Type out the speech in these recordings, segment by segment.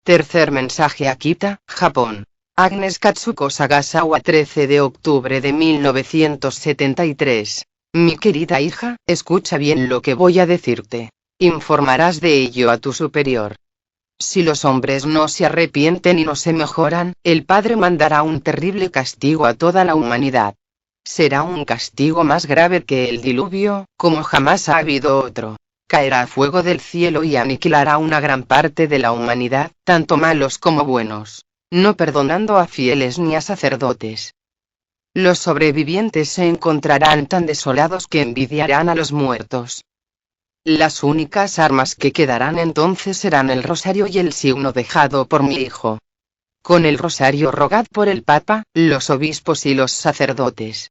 Tercer mensaje: Akita, Japón. Agnes Katsuko Sagasawa, 13 de octubre de 1973. Mi querida hija, escucha bien lo que voy a decirte. Informarás de ello a tu superior. Si los hombres no se arrepienten y no se mejoran, el Padre mandará un terrible castigo a toda la humanidad. Será un castigo más grave que el diluvio, como jamás ha habido otro. Caerá fuego del cielo y aniquilará una gran parte de la humanidad, tanto malos como buenos, no perdonando a fieles ni a sacerdotes. Los sobrevivientes se encontrarán tan desolados que envidiarán a los muertos. Las únicas armas que quedarán entonces serán el rosario y el signo dejado por mi hijo. Con el rosario rogad por el Papa, los obispos y los sacerdotes.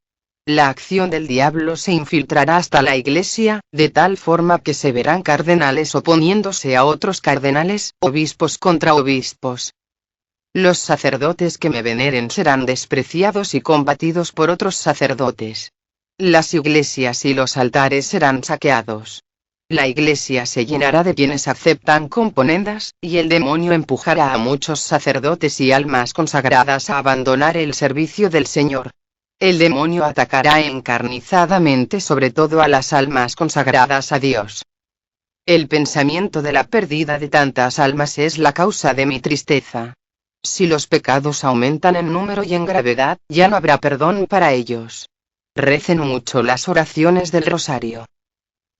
La acción del diablo se infiltrará hasta la Iglesia, de tal forma que se verán cardenales oponiéndose a otros cardenales, obispos contra obispos. Los sacerdotes que me veneren serán despreciados y combatidos por otros sacerdotes. Las iglesias y los altares serán saqueados. La Iglesia se llenará de quienes aceptan componendas, y el demonio empujará a muchos sacerdotes y almas consagradas a abandonar el servicio del Señor. El demonio atacará encarnizadamente sobre todo a las almas consagradas a Dios. El pensamiento de la pérdida de tantas almas es la causa de mi tristeza. Si los pecados aumentan en número y en gravedad, ya no habrá perdón para ellos. Recen mucho las oraciones del rosario.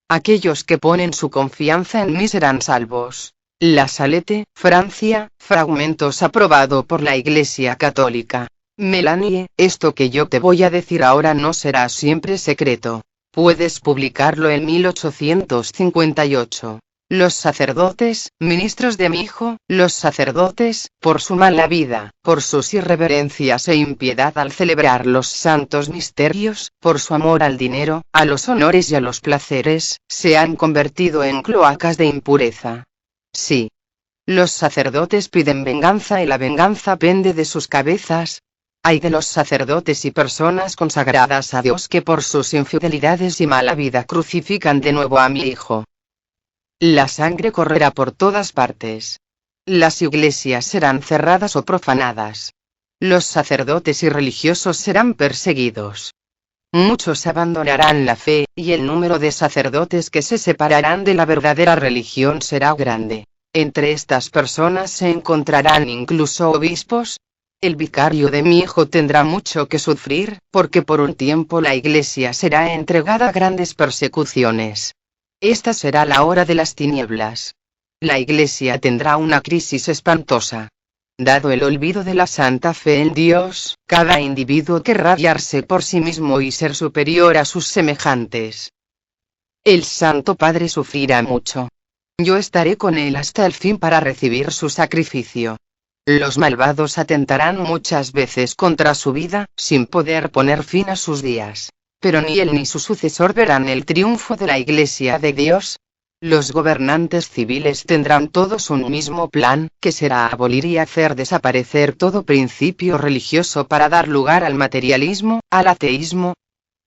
Aquellos que ponen su confianza en mí serán salvos. La Salette, Francia, fragmentos aprobado por la Iglesia Católica. Melanie, esto que yo te voy a decir ahora no será siempre secreto. Puedes publicarlo en 1858. Los sacerdotes, ministros de mi hijo, los sacerdotes, por su mala vida, por sus irreverencias e impiedad al celebrar los santos misterios, por su amor al dinero, a los honores y a los placeres, se han convertido en cloacas de impureza. Sí. Los sacerdotes piden venganza y la venganza pende de sus cabezas. Ay de los sacerdotes y personas consagradas a Dios que por sus infidelidades y mala vida crucifican de nuevo a mi hijo. La sangre correrá por todas partes. Las iglesias serán cerradas o profanadas. Los sacerdotes y religiosos serán perseguidos. Muchos abandonarán la fe, y el número de sacerdotes que se separarán de la verdadera religión será grande. Entre estas personas se encontrarán incluso obispos. El vicario de mi hijo tendrá mucho que sufrir, porque por un tiempo la Iglesia será entregada a grandes persecuciones. Esta será la hora de las tinieblas. La Iglesia tendrá una crisis espantosa. Dado el olvido de la santa fe en Dios, cada individuo querrá guiarse por sí mismo y ser superior a sus semejantes. El Santo Padre sufrirá mucho. Yo estaré con él hasta el fin para recibir su sacrificio. Los malvados atentarán muchas veces contra su vida, sin poder poner fin a sus días. Pero ni él ni su sucesor verán el triunfo de la Iglesia de Dios. Los gobernantes civiles tendrán todos un mismo plan, que será abolir y hacer desaparecer todo principio religioso para dar lugar al materialismo, al ateísmo.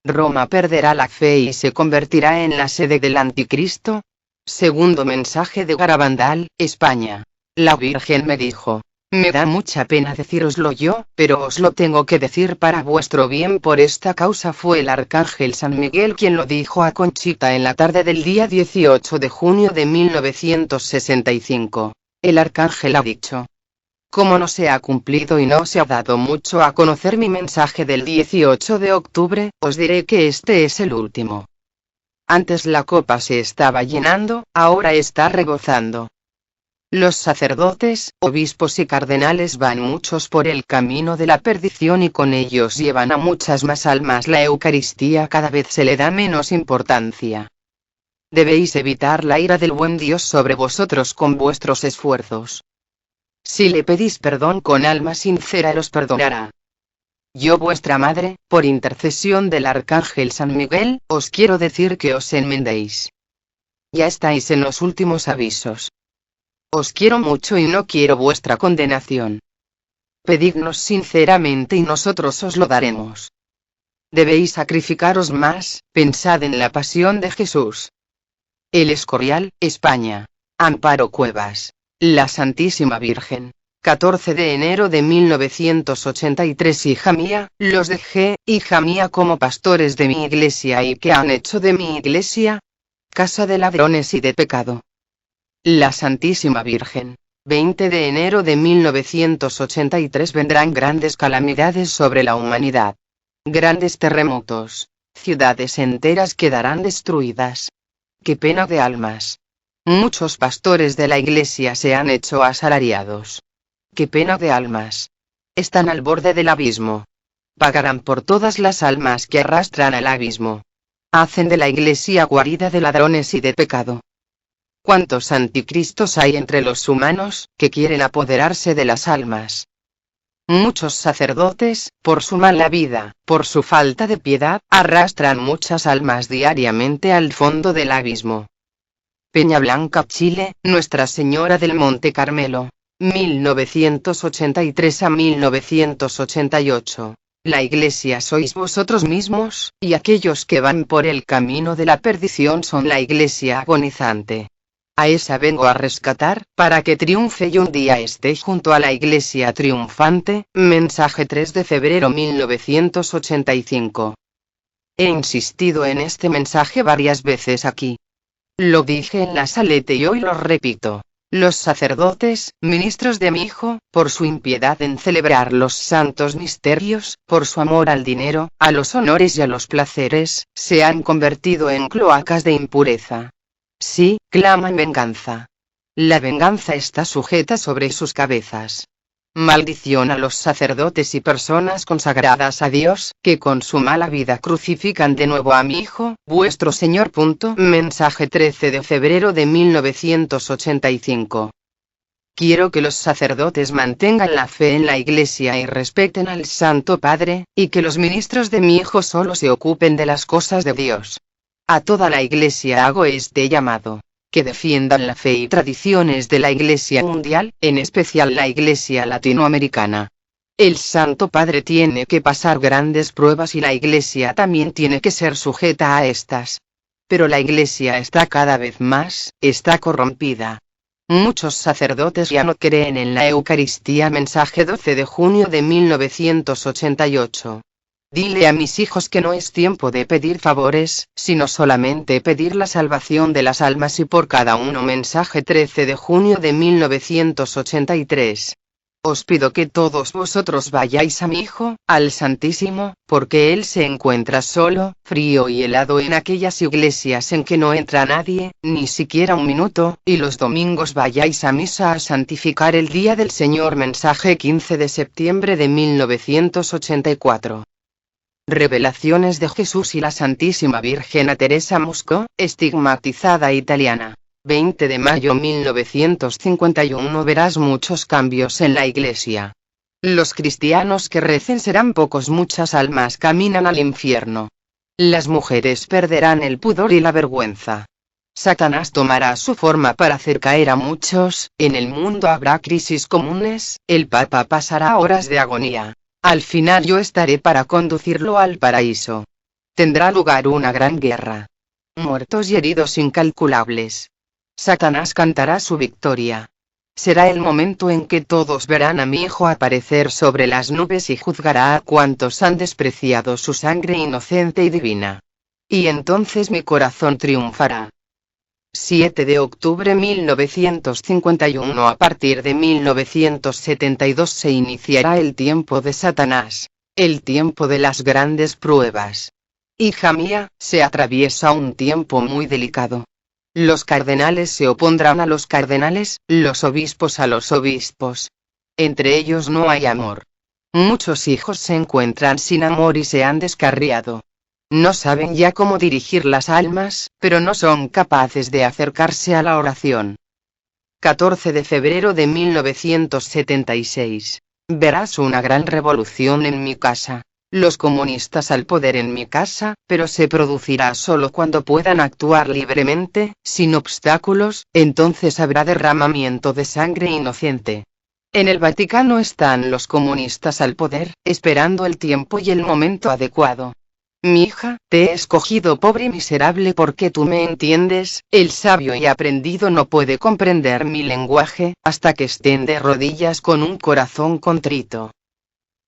Roma perderá la fe y se convertirá en la sede del Anticristo. Segundo mensaje de Garabandal, España. La Virgen me dijo: me da mucha pena decíroslo yo, pero os lo tengo que decir para vuestro bien. Por esta causa fue el arcángel San Miguel quien lo dijo a Conchita en la tarde del día 18 de junio de 1965. El arcángel ha dicho: como no se ha cumplido y no se ha dado mucho a conocer mi mensaje del 18 de octubre, os diré que este es el último. Antes la copa se estaba llenando, ahora está rebosando. Los sacerdotes, obispos y cardenales van muchos por el camino de la perdición y con ellos llevan a muchas más almas. La Eucaristía cada vez se le da menos importancia. Debéis evitar la ira del buen Dios sobre vosotros con vuestros esfuerzos. Si le pedís perdón con alma sincera, los perdonará. Yo, vuestra madre, por intercesión del arcángel San Miguel, os quiero decir que os enmendéis. Ya estáis en los últimos avisos. Os quiero mucho y no quiero vuestra condenación. Pedidnos sinceramente y nosotros os lo daremos. Debéis sacrificaros más, pensad en la pasión de Jesús. El Escorial, España. Amparo Cuevas. La Santísima Virgen. 14 de enero de 1983. Hija mía, los dejé, hija mía, como pastores de mi iglesia. ¿Y qué han hecho de mi iglesia? Casa de ladrones y de pecado. La Santísima Virgen. 20 de enero de 1983. Vendrán grandes calamidades sobre la humanidad. Grandes terremotos. Ciudades enteras quedarán destruidas. ¡Qué pena de almas! Muchos pastores de la iglesia se han hecho asalariados. ¡Qué pena de almas! Están al borde del abismo. Pagarán por todas las almas que arrastran al abismo. Hacen de la iglesia guarida de ladrones y de pecado. ¿Cuántos anticristos hay entre los humanos, que quieren apoderarse de las almas? Muchos sacerdotes, por su mala vida, por su falta de piedad, arrastran muchas almas diariamente al fondo del abismo. Peña Blanca, Chile, Nuestra Señora del Monte Carmelo. 1983 a 1988. La iglesia sois vosotros mismos, y aquellos que van por el camino de la perdición son la iglesia agonizante. A esa vengo a rescatar, para que triunfe y un día esté junto a la iglesia triunfante. Mensaje 3 de febrero 1985. He insistido en este mensaje varias veces aquí. Lo dije en la Salete y hoy lo repito. Los sacerdotes, ministros de mi Hijo, por su impiedad en celebrar los santos misterios, por su amor al dinero, a los honores y a los placeres, se han convertido en cloacas de impureza. Sí, claman venganza. La venganza está sujeta sobre sus cabezas. Maldición a los sacerdotes y personas consagradas a Dios, que con su mala vida crucifican de nuevo a mi Hijo, vuestro Señor. Mensaje 13 de febrero de 1985. Quiero que los sacerdotes mantengan la fe en la Iglesia y respeten al Santo Padre, y que los ministros de mi Hijo solo se ocupen de las cosas de Dios. A toda la Iglesia hago este llamado. Que defiendan la fe y tradiciones de la Iglesia mundial, en especial la Iglesia latinoamericana. El Santo Padre tiene que pasar grandes pruebas y la Iglesia también tiene que ser sujeta a estas. Pero la Iglesia está cada vez más, está corrompida. Muchos sacerdotes ya no creen en la Eucaristía. Mensaje 12 de junio de 1988. Dile a mis hijos que no es tiempo de pedir favores, sino solamente pedir la salvación de las almas y por cada uno. Mensaje 13 de junio de 1983. Os pido que todos vosotros vayáis a mi Hijo, al Santísimo, porque Él se encuentra solo, frío y helado en aquellas iglesias en que no entra nadie, ni siquiera un minuto, y los domingos vayáis a misa a santificar el día del Señor. Mensaje 15 de septiembre de 1984. Revelaciones de Jesús y la Santísima Virgen a Teresa Musco, estigmatizada italiana. 20 de mayo 1951. Verás muchos cambios en la Iglesia. Los cristianos que recen serán pocos, muchas almas caminan al infierno. Las mujeres perderán el pudor y la vergüenza. Satanás tomará su forma para hacer caer a muchos, en el mundo habrá crisis comunes, el Papa pasará horas de agonía. Al final yo estaré para conducirlo al paraíso. Tendrá lugar una gran guerra. Muertos y heridos incalculables. Satanás cantará su victoria. Será el momento en que todos verán a mi Hijo aparecer sobre las nubes y juzgará a cuantos han despreciado su sangre inocente y divina. Y entonces mi corazón triunfará. 7 de octubre 1951. A partir de 1972 se iniciará el tiempo de Satanás, el tiempo de las grandes pruebas. Hija mía, se atraviesa un tiempo muy delicado. Los cardenales se opondrán a los cardenales, los obispos a los obispos. Entre ellos no hay amor. Muchos hijos se encuentran sin amor y se han descarriado. No saben ya cómo dirigir las almas, pero no son capaces de acercarse a la oración. 14 de febrero de 1976. Verás una gran revolución en mi casa. Los comunistas al poder en mi casa, pero se producirá solo cuando puedan actuar libremente, sin obstáculos, entonces habrá derramamiento de sangre inocente. En el Vaticano están los comunistas al poder, esperando el tiempo y el momento adecuado. Mi hija, te he escogido pobre y miserable porque tú me entiendes, el sabio y aprendido no puede comprender mi lenguaje, hasta que estén de rodillas con un corazón contrito.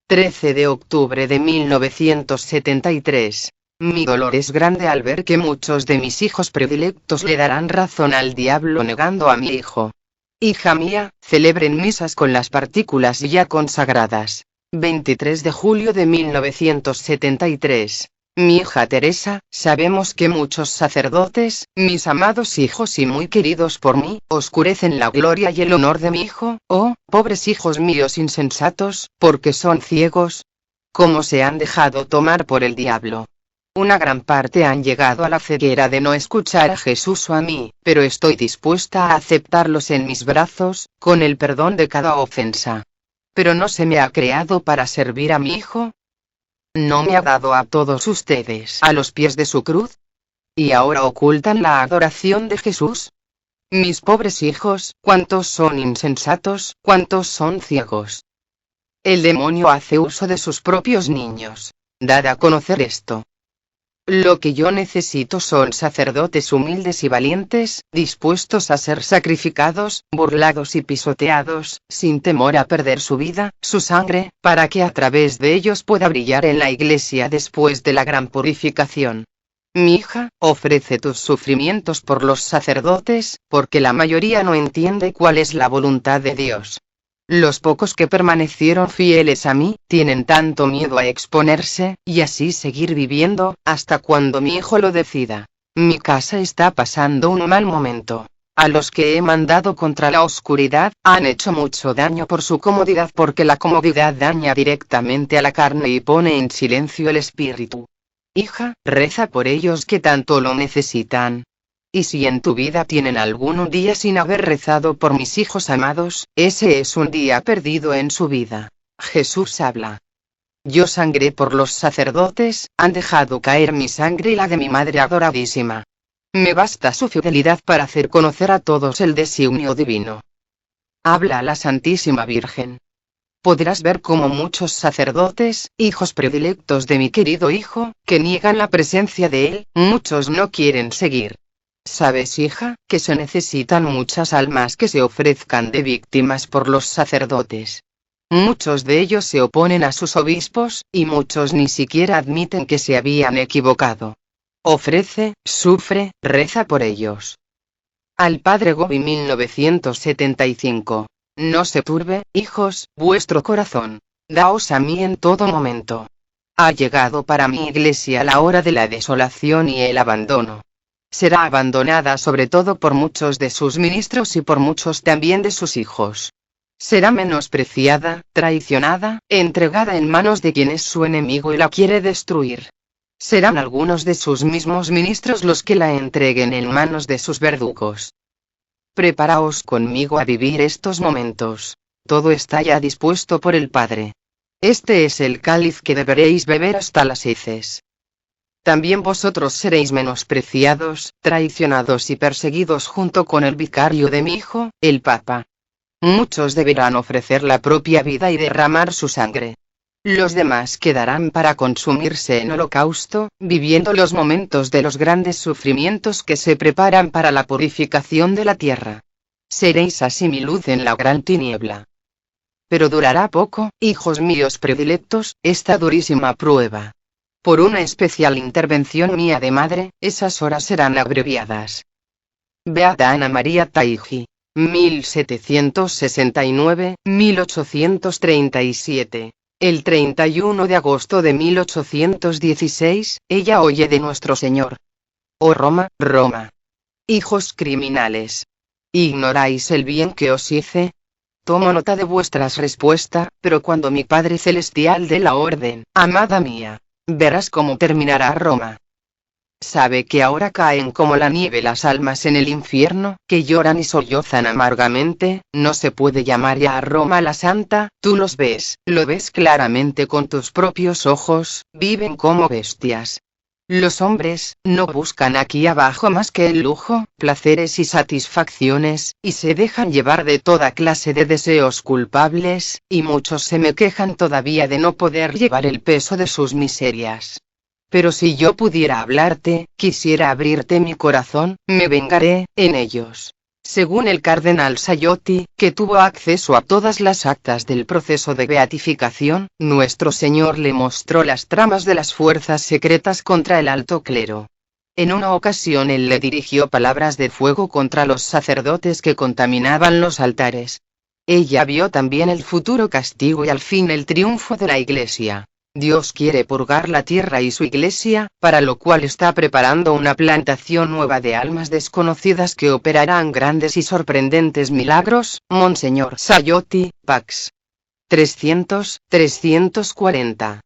13 de octubre de 1973. Mi dolor es grande al ver que muchos de mis hijos predilectos le darán razón al diablo negando a mi hijo. Hija mía, celebren misas con las partículas ya consagradas. 23 de julio de 1973. Mi hija Teresa, sabemos que muchos sacerdotes, mis amados hijos y muy queridos por mí, oscurecen la gloria y el honor de mi hijo, oh, pobres hijos míos insensatos, porque son ciegos. ¿Cómo se han dejado tomar por el diablo? Una gran parte han llegado a la ceguera de no escuchar a Jesús o a mí, pero estoy dispuesta a aceptarlos en mis brazos, con el perdón de cada ofensa. ¿Pero no se me ha creado para servir a mi hijo? ¿No me ha dado a todos ustedes a los pies de su cruz? ¿Y ahora ocultan la adoración de Jesús? Mis pobres hijos, ¿cuántos son insensatos, cuántos son ciegos? El demonio hace uso de sus propios niños. Dad a conocer esto. Lo que yo necesito son sacerdotes humildes y valientes, dispuestos a ser sacrificados, burlados y pisoteados, sin temor a perder su vida, su sangre, para que a través de ellos pueda brillar en la iglesia después de la gran purificación. Mi hija, ofrece tus sufrimientos por los sacerdotes, porque la mayoría no entiende cuál es la voluntad de Dios. Los pocos que permanecieron fieles a mí, tienen tanto miedo a exponerse, y así seguir viviendo, hasta cuando mi hijo lo decida. Mi casa está pasando un mal momento. A los que he mandado contra la oscuridad, han hecho mucho daño por su comodidad porque la comodidad daña directamente a la carne y pone en silencio el espíritu. Hija, reza por ellos que tanto lo necesitan. Y si en tu vida tienen algún día sin haber rezado por mis hijos amados, ese es un día perdido en su vida. Jesús habla. Yo sangré por los sacerdotes, han dejado caer mi sangre y la de mi madre adoradísima. Me basta su fidelidad para hacer conocer a todos el designio divino. Habla a la Santísima Virgen. Podrás ver cómo muchos sacerdotes, hijos predilectos de mi querido hijo, que niegan la presencia de él, muchos no quieren seguir. Sabes, hija, que se necesitan muchas almas que se ofrezcan de víctimas por los sacerdotes. Muchos de ellos se oponen a sus obispos, y muchos ni siquiera admiten que se habían equivocado. Ofrece, sufre, reza por ellos. Al Padre Gobi 1975. No se turbe, hijos, vuestro corazón. Daos a mí en todo momento. Ha llegado para mi iglesia la hora de la desolación y el abandono. Será abandonada sobre todo por muchos de sus ministros y por muchos también de sus hijos. Será menospreciada, traicionada, entregada en manos de quien es su enemigo y la quiere destruir. Serán algunos de sus mismos ministros los que la entreguen en manos de sus verdugos. Preparaos conmigo a vivir estos momentos. Todo está ya dispuesto por el Padre. Este es el cáliz que deberéis beber hasta las heces. También vosotros seréis menospreciados, traicionados y perseguidos junto con el vicario de mi hijo, el Papa. Muchos deberán ofrecer la propia vida y derramar su sangre. Los demás quedarán para consumirse en holocausto, viviendo los momentos de los grandes sufrimientos que se preparan para la purificación de la tierra. Seréis así mi luz en la gran tiniebla. Pero durará poco, hijos míos predilectos, esta durísima prueba. Por una especial intervención mía de madre, esas horas serán abreviadas. Beata Ana María Taigi. 1769-1837. El 31 de agosto de 1816, ella oye de nuestro Señor. Oh Roma, Roma. Hijos criminales. ¿Ignoráis el bien que os hice? Tomo nota de vuestras respuestas, pero cuando mi Padre Celestial dé la orden, amada mía, verás cómo terminará Roma. Sabe que ahora caen como la nieve las almas en el infierno, que lloran y sollozan amargamente, no se puede llamar ya a Roma la Santa, tú los ves, lo ves claramente con tus propios ojos, viven como bestias. Los hombres, no buscan aquí abajo más que el lujo, placeres y satisfacciones, y se dejan llevar de toda clase de deseos culpables, y muchos se me quejan todavía de no poder llevar el peso de sus miserias. Pero si yo pudiera hablarte, quisiera abrirte mi corazón, me vengaré en ellos. Según el cardenal Sayotti, que tuvo acceso a todas las actas del proceso de beatificación, nuestro Señor le mostró las tramas de las fuerzas secretas contra el alto clero. En una ocasión él le dirigió palabras de fuego contra los sacerdotes que contaminaban los altares. Ella vio también el futuro castigo y al fin el triunfo de la Iglesia. Dios quiere purgar la tierra y su Iglesia, para lo cual está preparando una plantación nueva de almas desconocidas que operarán grandes y sorprendentes milagros. Monseñor Sayotti, Pax 340.